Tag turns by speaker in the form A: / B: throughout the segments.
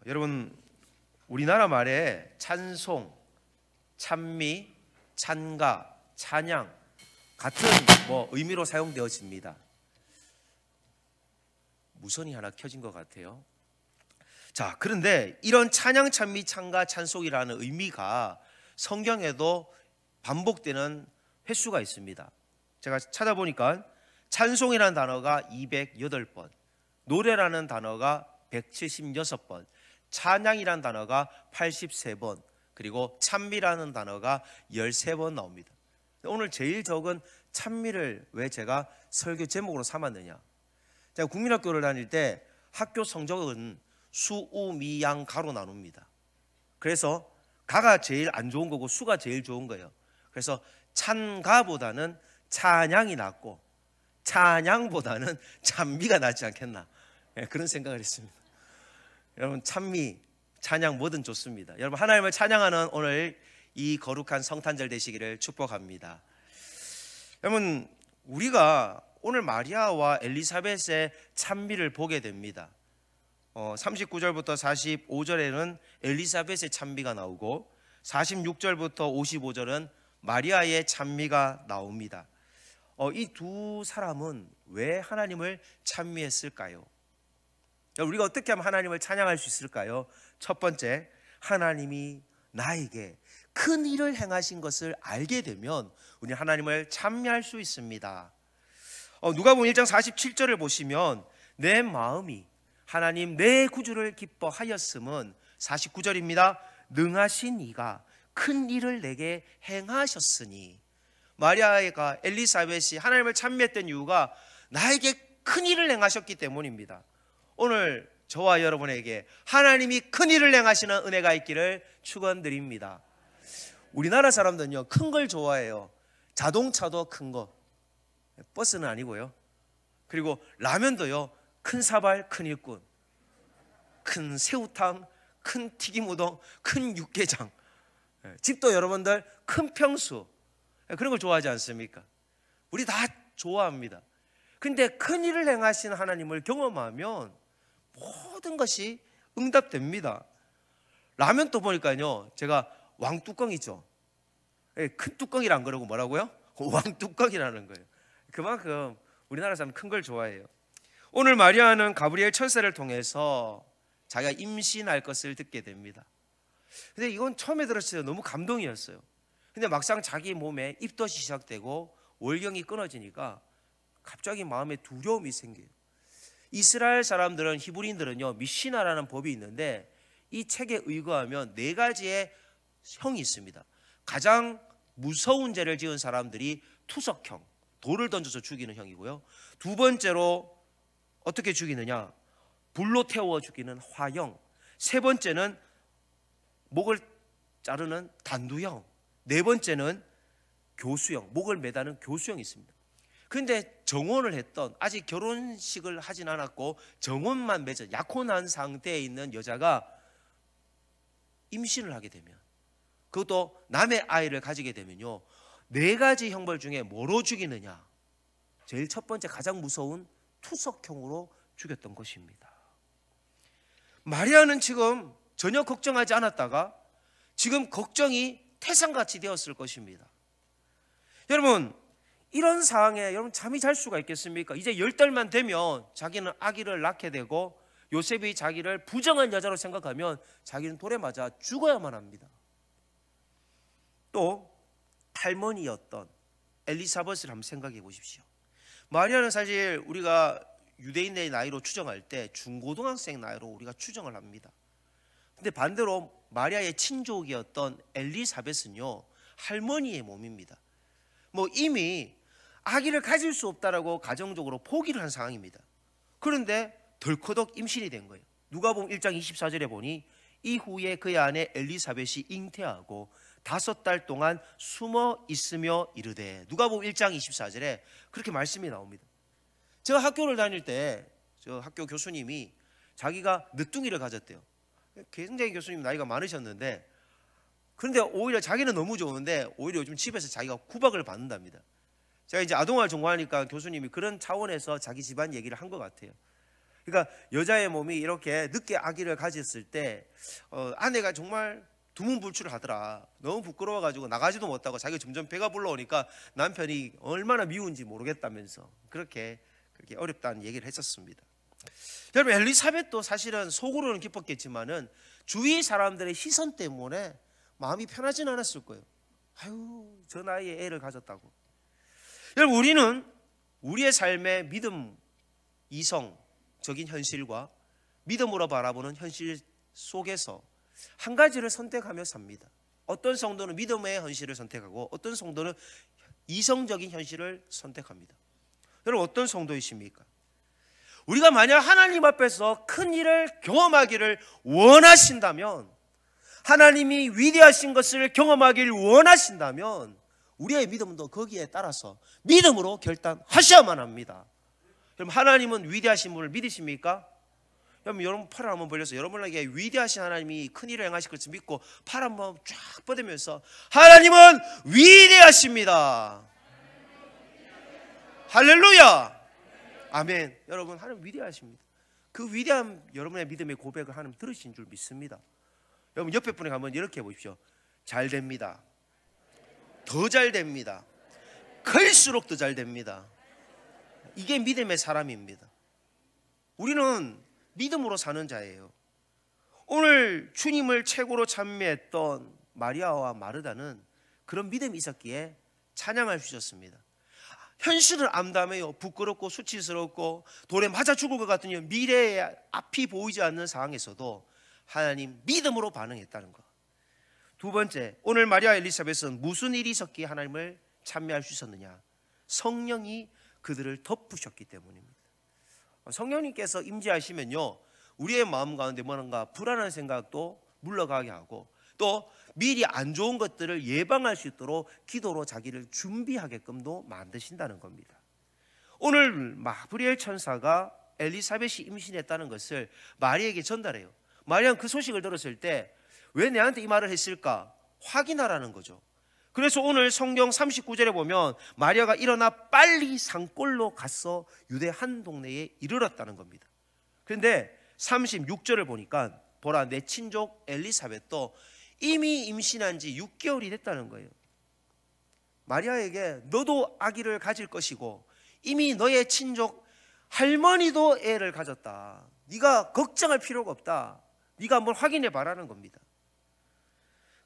A: 여러분, 우리나라 말에 찬송, 찬미, 찬가, 찬양 같은 의미로 사용되어집니다. 무선이 하나 켜진 것 같아요. 자, 그런데 이런 찬양, 찬미, 찬가, 찬송이라는 의미가 성경에도 반복되는 횟수가 있습니다. 제가 찾아보니까 찬송이라는 단어가 208번, 노래라는 단어가 176번, 찬양이라는 단어가 83번, 그리고 찬미라는 단어가 13번 나옵니다. 오늘 제일 적은 찬미를 왜 제가 설교 제목으로 삼았느냐? 제가 국민학교를 다닐 때 학교 성적은 수, 우, 미, 양, 가로 나눕니다. 그래서 가가 제일 안 좋은 거고 수가 제일 좋은 거예요. 그래서 찬가보다는 찬양이 낫고 찬양보다는 찬미가 낫지 않겠나, 그런 생각을 했습니다. 여러분, 찬미, 찬양 뭐든 좋습니다. 여러분, 하나님을 찬양하는 오늘 이 거룩한 성탄절 되시기를 축복합니다. 여러분, 우리가 오늘 마리아와 엘리사벳의 찬미를 보게 됩니다. 39절부터 45절에는 엘리사벳의 찬미가 나오고 46절부터 55절은 마리아의 찬미가 나옵니다. 이 두 사람은 왜 하나님을 찬미했을까요? 우리가 어떻게 하면 하나님을 찬양할 수 있을까요? 첫 번째, 하나님이 나에게 큰 일을 행하신 것을 알게 되면 우리 하나님을 찬미할 수 있습니다. 누가복음 1장 47절을 보시면 내 마음이 하나님 내 구주를 기뻐하였음은 49절입니다. 능하신 이가 큰 일을 내게 행하셨으니. 마리아가 엘리사벳이 하나님을 찬미했던 이유가 나에게 큰 일을 행하셨기 때문입니다. 오늘 저와 여러분에게 하나님이 큰 일을 행하시는 은혜가 있기를 축원드립니다. 우리나라 사람들은요, 큰 걸 좋아해요. 자동차도 큰 거, 버스는 아니고요. 그리고 라면도요, 큰 사발, 큰 일꾼, 큰 새우탕, 큰 튀김우동, 큰 육개장. 집도 여러분들 큰 평수, 그런 걸 좋아하지 않습니까? 우리 다 좋아합니다. 근데 큰 일을 행하신 하나님을 경험하면 모든 것이 응답됩니다. 라면도 보니까요, 제가 왕뚜껑이죠. 큰 뚜껑이란 그러고 뭐라고요? 왕뚜껑이라는 거예요. 그만큼 우리나라 사람 큰 걸 좋아해요. 오늘 마리아는 가브리엘 천사를 통해서 자기가 임신할 것을 듣게 됩니다. 근데 이건 처음에 들었을 때 너무 감동이었어요. 근데 막상 자기 몸에 입덧이 시작되고 월경이 끊어지니까 갑자기 마음에 두려움이 생겨요. 이스라엘 사람들은, 히브리인들은요, 미시나라는 법이 있는데 이 책에 의거하면 4가지의 형이 있습니다. 가장 무서운 죄를 지은 사람들이 투석형, 돌을 던져서 죽이는 형이고요. 두 번째로 어떻게 죽이느냐, 불로 태워 죽이는 화형. 세 번째는 목을 자르는 단두형. 네 번째는 교수형, 목을 매다는 교수형이 있습니다. 그런데 정혼을 했던, 아직 결혼식을 하진 않았고 정혼만 맺은 약혼한 상태에 있는 여자가 임신을 하게 되면, 그것도 남의 아이를 가지게 되면요, 4가지 형벌 중에 뭐로 죽이느냐? 제일 첫 번째, 가장 무서운 투석형으로 죽였던 것입니다. 마리아는 지금 전혀 걱정하지 않았다가 지금 걱정이 태산같이 되었을 것입니다. 여러분, 이런 상황에 여러분 잠이 잘 수가 있겠습니까? 이제 10달만 되면 자기는 아기를 낳게 되고 요셉이 자기를 부정한 여자로 생각하면 자기는 돌에 맞아 죽어야만 합니다. 또 할머니였던 엘리사벳을 한번 생각해 보십시오. 마리아는 사실 우리가 유대인의 나이로 추정할 때 중고등학생 나이로 우리가 추정을 합니다. 근데 반대로 마리아의 친족이었던 엘리사벳은요, 할머니의 몸입니다. 이미 아기를 가질 수 없다라고 가정적으로 포기를 한 상황입니다. 그런데 덜커덕 임신이 된 거예요. 누가복음 1장 24절에 보니 이후에 그의 아내 엘리사벳이 잉태하고 5달 동안 숨어 있으며 이르되. 누가복음 1장 24절에 그렇게 말씀이 나옵니다. 제가 학교를 다닐 때 저 학교 교수님이 자기가 늦둥이를 가졌대요. 굉장히 교수님 나이가 많으셨는데, 그런데 오히려 자기는 너무 좋은데 오히려 요즘 집에서 자기가 구박을 받는답니다. 제가 이제 아동화를 전공하니까 교수님이 그런 차원에서 자기 집안 얘기를 한 것 같아요. 그러니까 여자의 몸이 이렇게 늦게 아기를 가졌을 때 아내가 정말 두문불출을 하더라. 너무 부끄러워가지고 나가지도 못하고 자기가 점점 배가 불러오니까 남편이 얼마나 미운지 모르겠다면서 그렇게 어렵다는 얘기를 했었습니다. 여러분, 엘리사벳도 사실은 속으로는 기뻤겠지만은 주위 사람들의 시선 때문에 마음이 편하진 않았을 거예요. 아유, 저 나이에 애를 가졌다고. 여러분, 우리는 우리의 삶의 믿음, 이성적인 현실과 믿음으로 바라보는 현실 속에서 한 가지를 선택하며 삽니다. 어떤 성도는 믿음의 현실을 선택하고 어떤 성도는 이성적인 현실을 선택합니다. 여러분, 어떤 성도이십니까? 우리가 만약 하나님 앞에서 큰 일을 경험하기를 원하신다면, 하나님이 위대하신 것을 경험하기를 원하신다면 우리의 믿음도 거기에 따라서 믿음으로 결단하셔야만 합니다. 그럼 하나님은 위대하신 분을 믿으십니까? 여러분 팔을 한번 벌려서 여러분에게 위대하신 하나님이 큰 일을 행하실 것을 믿고 팔 한번 쫙 뻗으면서 하나님은 위대하십니다. 할렐루야, 아멘. 여러분, 하나님 위대하십니다. 그 위대한 여러분의 믿음의 고백을 하나님 들으신 줄 믿습니다. 여러분, 옆에 분에게 한번 이렇게 해보십시오. 잘 됩니다. 더 잘 됩니다. 클수록 더 잘 됩니다. 이게 믿음의 사람입니다. 우리는 믿음으로 사는 자예요. 오늘 주님을 최고로 찬미했던 마리아와 마르다는 그런 믿음이 있었기에 찬양할 수 있었습니다. 현실은 암담해요. 부끄럽고 수치스럽고 돌에 맞아 죽을 것 같은 미래의 앞이 보이지 않는 상황에서도 하나님 믿음으로 반응했다는 것. 두 번째, 오늘 마리아 엘리사벳은 무슨 일이 있었기에 하나님을 찬미할 수 있었느냐? 성령이 그들을 덮으셨기 때문입니다. 성령님께서 임재하시면요, 우리의 마음 가운데 뭔가 불안한 생각도 물러가게 하고 또 미리 안 좋은 것들을 예방할 수 있도록 기도로 자기를 준비하게끔도 만드신다는 겁니다. 오늘 가브리엘 천사가 엘리사벳이 임신했다는 것을 마리아에게 전달해요. 마리아는 그 소식을 들었을 때 왜 내한테 이 말을 했을까 확인하라는 거죠. 그래서 오늘 성경 39절에 보면 마리아가 일어나 빨리 산골로 가서 유대 한 동네에 이르렀다는 겁니다. 그런데 36절을 보니까 보라, 내 친족 엘리사벳도 이미 임신한 지 6개월이 됐다는 거예요. 마리아에게 너도 아기를 가질 것이고 이미 너의 친족 할머니도 애를 가졌다. 네가 걱정할 필요가 없다. 네가 한번 확인해 봐라는 겁니다.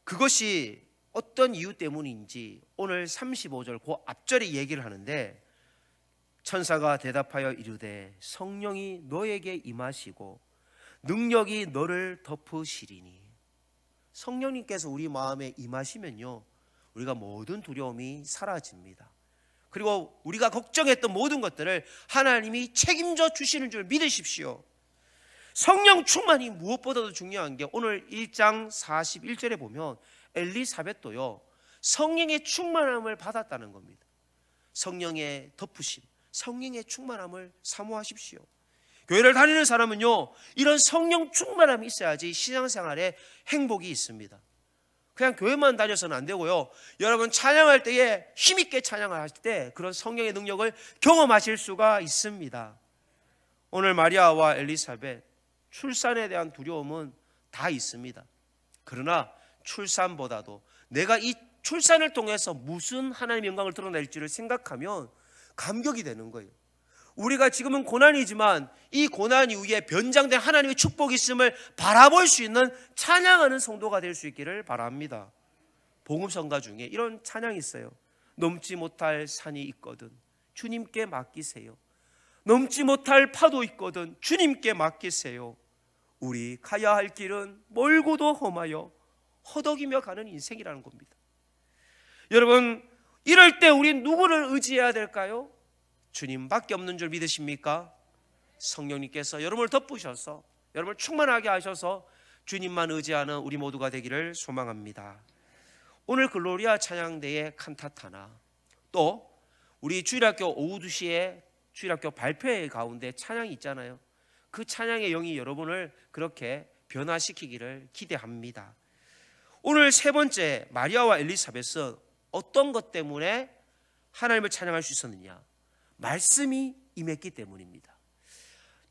A: 그것이 어떤 이유 때문인지 오늘 35절 그 앞절에 얘기를 하는데, 천사가 대답하여 이르되 성령이 너에게 임하시고 능력이 너를 덮으시리니. 성령님께서 우리 마음에 임하시면요, 우리가 모든 두려움이 사라집니다. 그리고 우리가 걱정했던 모든 것들을 하나님이 책임져 주시는 줄 믿으십시오. 성령 충만이 무엇보다도 중요한 게 오늘 1장 41절에 보면 엘리사벳도요, 성령의 충만함을 받았다는 겁니다. 성령의 덮으심, 성령의 충만함을 사모하십시오. 교회를 다니는 사람은요, 이런 성령 충만함이 있어야지 신앙생활에 행복이 있습니다. 그냥 교회만 다녀서는 안 되고요, 여러분 찬양할 때에 힘있게 찬양을 하실 때 그런 성령의 능력을 경험하실 수가 있습니다. 오늘 마리아와 엘리사벳, 출산에 대한 두려움은 다 있습니다. 그러나 출산보다도 내가 이 출산을 통해서 무슨 하나님의 영광을 드러낼지를 생각하면 감격이 되는 거예요. 우리가 지금은 고난이지만 이 고난 이후에 변장된 하나님의 축복이 있음을 바라볼 수 있는 찬양하는 성도가 될 수 있기를 바랍니다. 복음성가 중에 이런 찬양이 있어요. 넘지 못할 산이 있거든 주님께 맡기세요. 넘지 못할 파도 있거든 주님께 맡기세요. 우리 가야 할 길은 멀고도 험하여 허덕이며 가는 인생이라는 겁니다. 여러분, 이럴 때 우린 누구를 의지해야 될까요? 주님밖에 없는 줄 믿으십니까? 성령님께서 여러분을 덮으셔서 여러분을 충만하게 하셔서 주님만 의지하는 우리 모두가 되기를 소망합니다. 오늘 글로리아 찬양대의 칸타타나, 또 우리 주일학교 오후 2시에 주일학교 발표회 가운데 찬양이 있잖아요. 그 찬양의 영이 여러분을 그렇게 변화시키기를 기대합니다. 오늘 세 번째, 마리아와 엘리사벳은 어떤 것 때문에 하나님을 찬양할 수 있었느냐? 말씀이 임했기 때문입니다.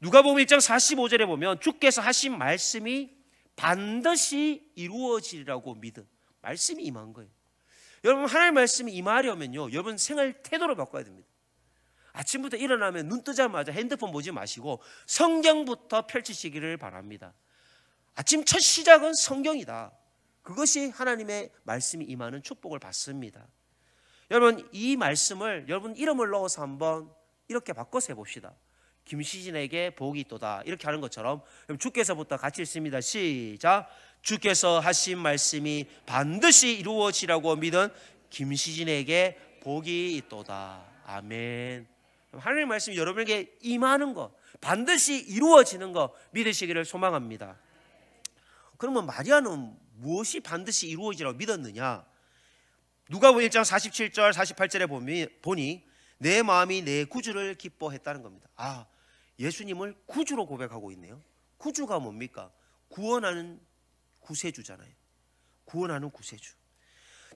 A: 누가복음 1장 45절에 보면 주께서 하신 말씀이 반드시 이루어지리라고 믿은 말씀이 임한 거예요. 여러분, 하나님의 말씀이 임하려면요, 여러분 생활 태도를 바꿔야 됩니다. 아침부터 일어나면 눈 뜨자마자 핸드폰 보지 마시고 성경부터 펼치시기를 바랍니다. 아침 첫 시작은 성경이다. 그것이 하나님의 말씀이 임하는 축복을 받습니다. 여러분, 이 말씀을 여러분 이름을 넣어서 한번 이렇게 바꿔서 해봅시다. 김시진에게 복이 있도다, 이렇게 하는 것처럼 주께서부터 같이 읽습니다. 시작. 주께서 하신 말씀이 반드시 이루어지라고 믿은 김시진에게 복이 있도다. 아멘. 하나님의 말씀이 여러분에게 임하는 것, 반드시 이루어지는 것 믿으시기를 소망합니다. 그러면 마리아는 무엇이 반드시 이루어지라고 믿었느냐? 누가복음 1장 47절 48절에 보니 내 마음이 내 구주를 기뻐했다는 겁니다. 아, 예수님을 구주로 고백하고 있네요. 구주가 뭡니까? 구원하는 구세주잖아요. 구원하는 구세주.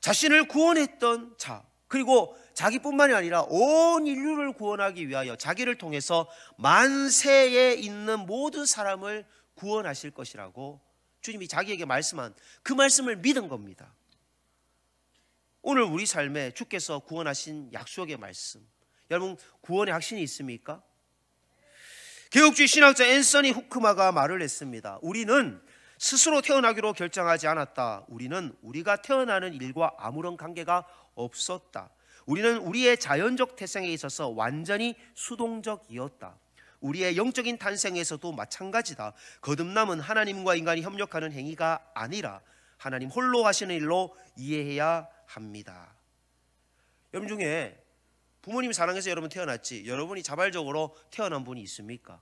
A: 자신을 구원했던 자, 그리고 자기뿐만이 아니라 온 인류를 구원하기 위하여 자기를 통해서 만세에 있는 모든 사람을 구원하실 것이라고 주님이 자기에게 말씀한 그 말씀을 믿은 겁니다. 오늘 우리 삶에 주께서 구원하신 약속의 말씀, 여러분 구원의 확신이 있습니까? 개혁주의 신학자 앤서니 후크마가 말을 했습니다. 우리는 스스로 태어나기로 결정하지 않았다. 우리는 우리가 태어나는 일과 아무런 관계가 없었다. 우리는 우리의 자연적 태생에 있어서 완전히 수동적이었다. 우리의 영적인 탄생에서도 마찬가지다. 거듭남은 하나님과 인간이 협력하는 행위가 아니라 하나님 홀로 하시는 일로 이해해야 합니다. 여러분 중에 부모님이 사랑해서 여러분 태어났지, 여러분이 자발적으로 태어난 분이 있습니까?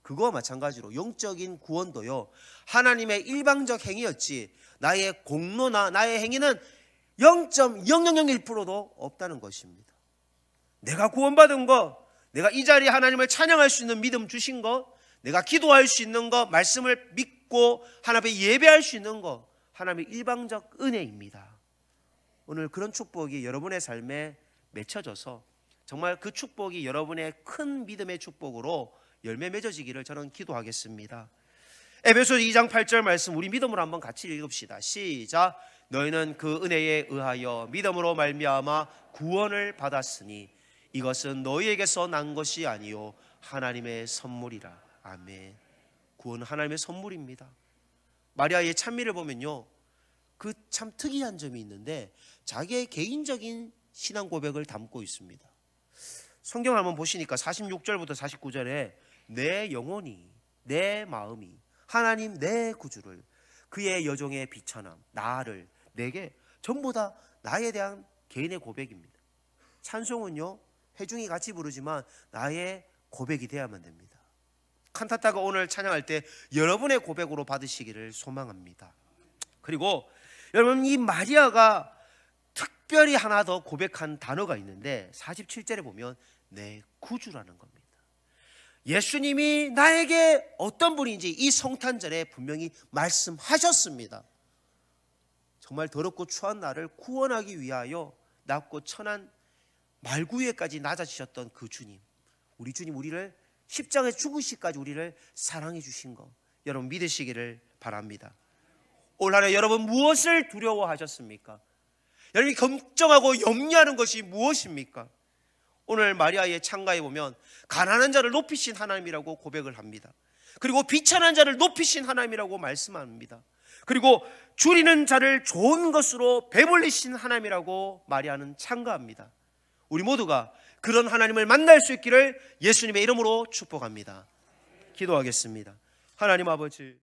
A: 그거와 마찬가지로 영적인 구원도요, 하나님의 일방적 행위였지 나의 공로나 나의 행위는 0.0001%도 없다는 것입니다. 내가 구원받은 것, 내가 이 자리에 하나님을 찬양할 수 있는 믿음 주신 것, 내가 기도할 수 있는 것, 말씀을 믿고 하나님께 예배할 수 있는 것, 하나님의 일방적 은혜입니다. 오늘 그런 축복이 여러분의 삶에 맺혀져서 정말 그 축복이 여러분의 큰 믿음의 축복으로 열매 맺어지기를 저는 기도하겠습니다. 에베소서 2장 8절 말씀 우리 믿음으로 한번 같이 읽읍시다. 시작. 너희는 그 은혜에 의하여 믿음으로 말미암아 구원을 받았으니 이것은 너희에게서 난 것이 아니요 하나님의 선물이라. 아멘. 구원은 하나님의 선물입니다. 마리아의 찬미를 보면요, 그 참 특이한 점이 있는데 자기의 개인적인 신앙 고백을 담고 있습니다. 성경을 한번 보시니까 46절부터 49절에 내 영혼이, 내 마음이 하나님 내 구주를, 그의 여종의 비천함, 나를, 내게, 전부 다 나에 대한 개인의 고백입니다. 찬송은요, 회중이 같이 부르지만 나의 고백이 되어야만 됩니다. 칸타타가 오늘 찬양할 때 여러분의 고백으로 받으시기를 소망합니다. 그리고 여러분, 이 마리아가 특별히 하나 더 고백한 단어가 있는데 47절에 보면 내 구주라는 겁니다. 예수님이 나에게 어떤 분인지 이 성탄절에 분명히 말씀하셨습니다. 정말 더럽고 추한 나를 구원하기 위하여 낮고 천한 말구유에까지 낮아지셨던 그 주님, 우리 주님, 우리를 십자가에 죽으시기까지 우리를 사랑해 주신 것 여러분 믿으시기를 바랍니다. 올 한해 여러분 무엇을 두려워하셨습니까? 여러분이 걱정하고 염려하는 것이 무엇입니까? 오늘 마리아의 창가에 보면 가난한 자를 높이신 하나님이라고 고백을 합니다. 그리고 비천한 자를 높이신 하나님이라고 말씀합니다. 그리고 줄이는 자를 좋은 것으로 배불리신 하나님이라고 마리아는 창가합니다. 우리 모두가 그런 하나님을 만날 수 있기를 예수님의 이름으로 축복합니다. 기도하겠습니다. 하나님 아버지,